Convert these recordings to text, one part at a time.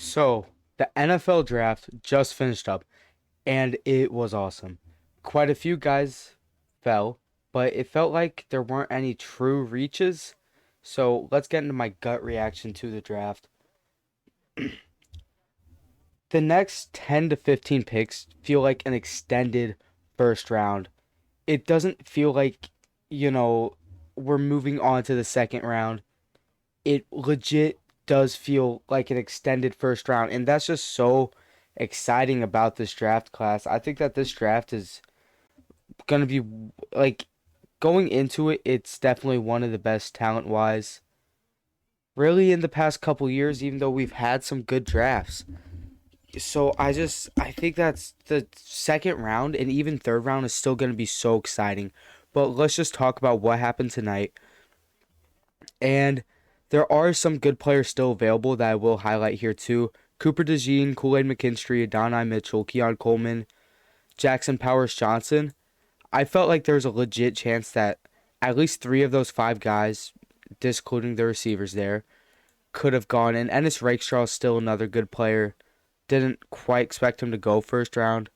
So, the NFL draft just finished up, and it was awesome. Quite a few guys fell, but it felt like there weren't any true reaches. So, let's get into my gut reaction to the draft. The next 10 to 15 picks feel like an extended first round. It doesn't feel like, you know, we're moving on to the second round. It legit does feel like an extended first round, and that's just so exciting about this draft class. I think that this draft is gonna be like going into it. It's definitely one of the best talent wise, really in the past couple years. Even though we've had some good drafts, so I think that's the second round and even third round is still gonna be so exciting. But let's just talk about what happened tonight. And there are some good players still available that I will highlight here too. Cooper DeJean, Kool-Aid McKinstry, Adonai Mitchell, Keon Coleman, Jackson Powers Johnson. I felt like there was a legit chance that at least three of those five guys, discluding the receivers there, could have gone. And Ennis Rakestraw is still another good player. Didn't quite expect him to go first round.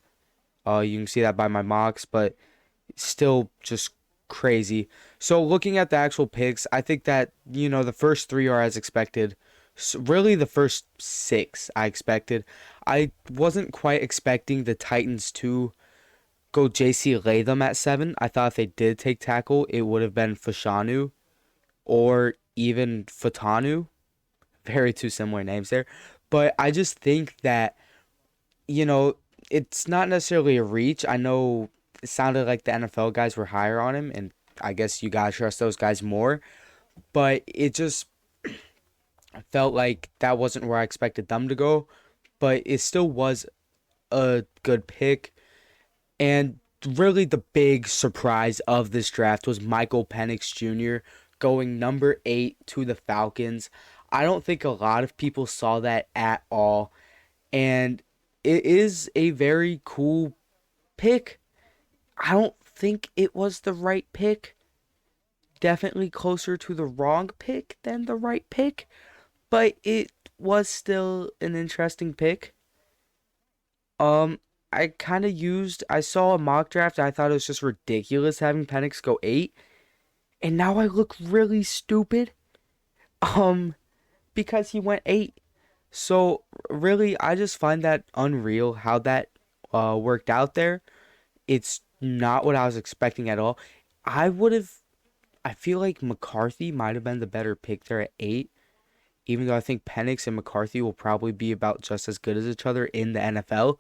You can see that by my mocks, but still just crazy. So looking at the actual picks, I think that, the first three are as expected. So really the first six I expected. I wasn't quite expecting the Titans to go JC Latham at 7. I thought if they did take tackle, it would have been Fashanu or even Fatanu. Very two similar names there. But I just think that, you know, it's not necessarily a reach. I know it sounded like the NFL guys were higher on him, and I guess you gotta trust those guys more. But it just felt like that wasn't where I expected them to go. But it still was a good pick. And really, the big surprise of this draft was Michael Penix Jr. going number 8 to the Falcons. I don't think a lot of people saw that at all. And it is a very cool pick. I don't think it was the right pick. Definitely closer to the wrong pick than the right pick. But it was still an interesting pick. Um, I saw a mock draft. I thought it was just ridiculous having Penix go 8. And now I look really stupid. Um, because he went 8. So really, I just find that unreal how that worked out there. It's not what I was expecting at all. I would have. I feel like McCarthy might have been the better pick there at 8, even though I think Penix and McCarthy will probably be about just as good as each other in the NFL.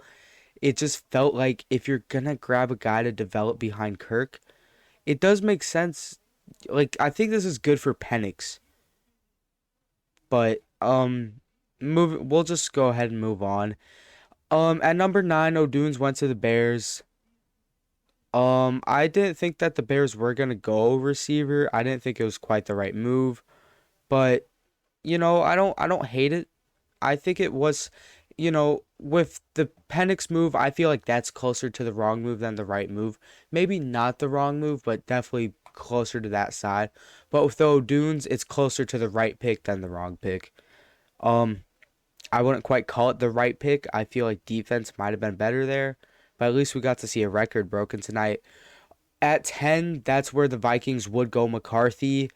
It just felt like if you're gonna grab a guy to develop behind Kirk, it does make sense. Like I think this is good for Penix, but we'll just go ahead and move on. At number 9, O'Dunes went to the Bears. I didn't think that the Bears were gonna go receiver. I didn't think it was quite the right move, but I don't hate it. I think it was, with the Penix move, I feel like that's closer to the wrong move than the right move. Maybe not the wrong move, but definitely closer to that side. But with the O'Dunes, it's closer to the right pick than the wrong pick. Um, I wouldn't quite call it the right pick. I feel like defense might have been better there, but at least we got to see a record broken tonight. At 10, that's where the Vikings would go McCarthy,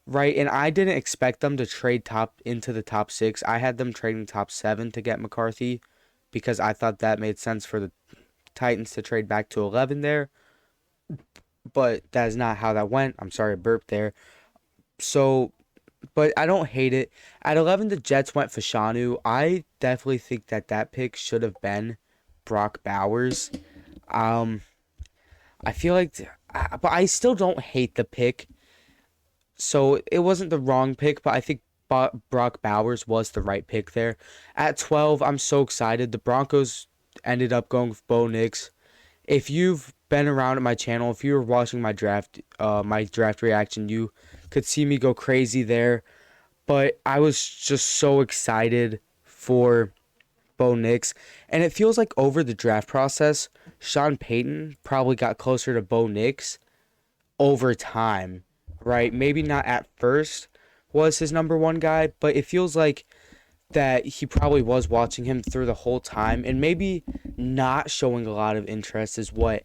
right? And I didn't expect them to trade top into the top 6. I had them trading top 7 to get McCarthy because I thought that made sense for the Titans to trade back to 11 there, but that is not how that went. I'm sorry, I burped there. So, but I don't hate it. At 11, the Jets went Fashanu. I definitely think that that pick should have been Brock Bowers. Um, I feel like, but I still don't hate the pick. So it wasn't the wrong pick, but I think Brock Bowers was the right pick there. At 12, I'm so excited. The Broncos ended up going with Bo Nix. If you've been around at my channel, if you were watching my draft reaction, you could see me go crazy there. But I was just so excited for Bo Nix. And it feels like over the draft process, Sean Payton probably got closer to Bo Nix over time, right? Maybe not at first was his number one guy, but it feels like that he probably was watching him through the whole time, and maybe not showing a lot of interest is what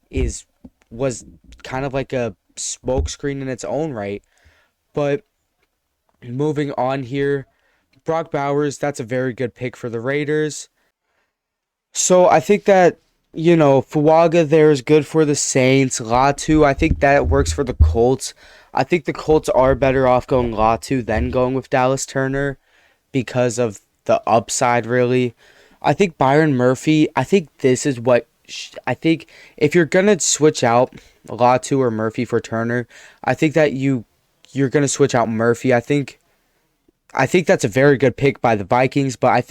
is was kind of like a smokescreen in its own right. But moving on here, Brock Bowers, that's a very good pick for the Raiders. So I think that, Fuaga there is good for the Saints. Latu, I think that works for the Colts. I think the Colts are better off going Latu than going with Dallas Turner because of the upside, really. I think Byron Murphy, I think this is what I think if you're going to switch out Latu or Murphy for Turner, I think that you're going to switch out Murphy. I think that's a very good pick by the Vikings, but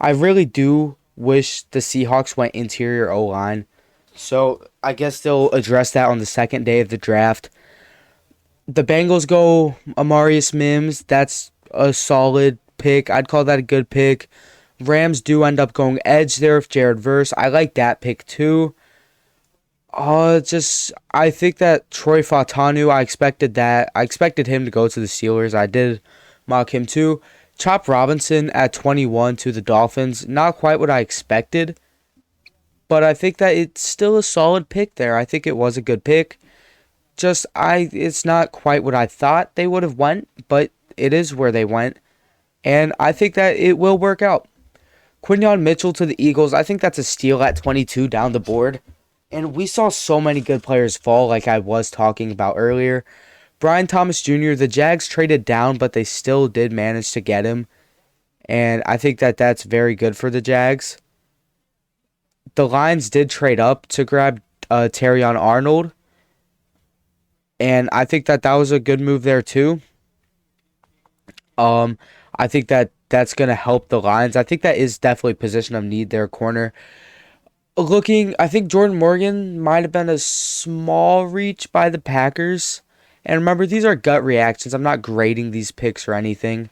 I really do wish the Seahawks went interior O-line. So I guess they'll address that on the second day of the draft. The Bengals go Amarius Mims. That's a solid pick. I'd call that a good pick. Rams do end up going edge there with Jared Verse. I like that pick too. I think that Troy Fautanu, I expected that. I expected him to go to the Steelers. I did mock him too. Chop Robinson at 21 to the Dolphins. Not quite what I expected, but I think that it's still a solid pick there. I think it was a good pick. It's not quite what I thought they would have went, but it is where they went, and I think that it will work out. Quinyon Mitchell to the Eagles. I think that's a steal at 22 down the board. And we saw so many good players fall, like I was talking about earlier. Brian Thomas Jr., the Jags traded down, but they still did manage to get him. And I think that that's very good for the Jags. The Lions did trade up to grab Terrion Arnold. And I think that that was a good move there, too. I think that that's going to help the Lions. I think that is definitely a position of need there, corner. I think Jordan Morgan might have been a small reach by the Packers. And remember, these are gut reactions. I'm not grading these picks or anything.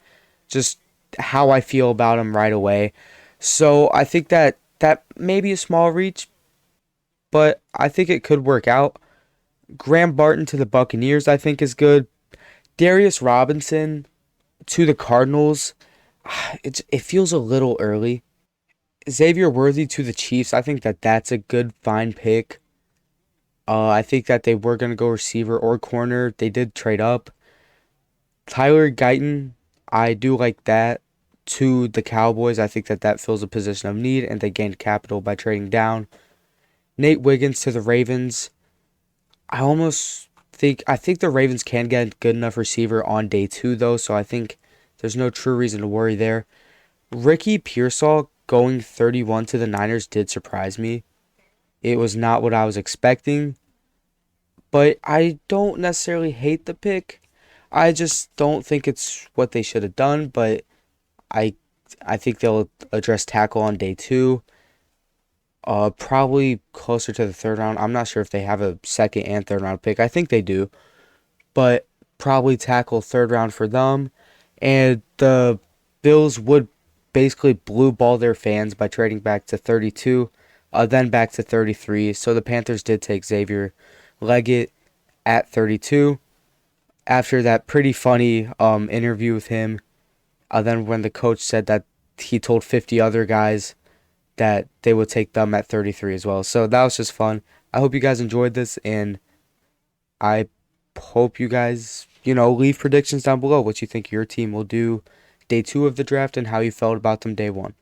Just how I feel about them right away. So I think that may be a small reach, but I think it could work out. Graham Barton to the Buccaneers, I think, is good. Darius Robinson to the Cardinals. It feels a little early. Xavier Worthy to the Chiefs. I think that that's a good, fine pick. I think that they were going to go receiver or corner. They did trade up. Tyler Guyton, I do like that. To the Cowboys, I think that that fills a position of need, and they gained capital by trading down. Nate Wiggins to the Ravens. I think the Ravens can get a good enough receiver on day 2, though, so I think there's no true reason to worry there. Ricky Pearsall going 31 to the Niners did surprise me. It was not what I was expecting, but I don't necessarily hate the pick. I just don't think it's what they should have done, but I I think they'll address tackle on day 2. Probably closer to the third round. I'm not sure if they have a second and third round pick. I think they do, but probably tackle third round for them. And the Bills would basically blue ball their fans by trading back to 32, then back to 33. So the Panthers did take Xavier Leggett at 32 after that pretty funny interview with him. Then when the coach said that he told 50 other guys that they would take them at 33 as well. So that was just fun. I hope you guys enjoyed this, and I hope you guys, leave predictions down below what you think your team will do day 2 of the draft and how you felt about them day 1.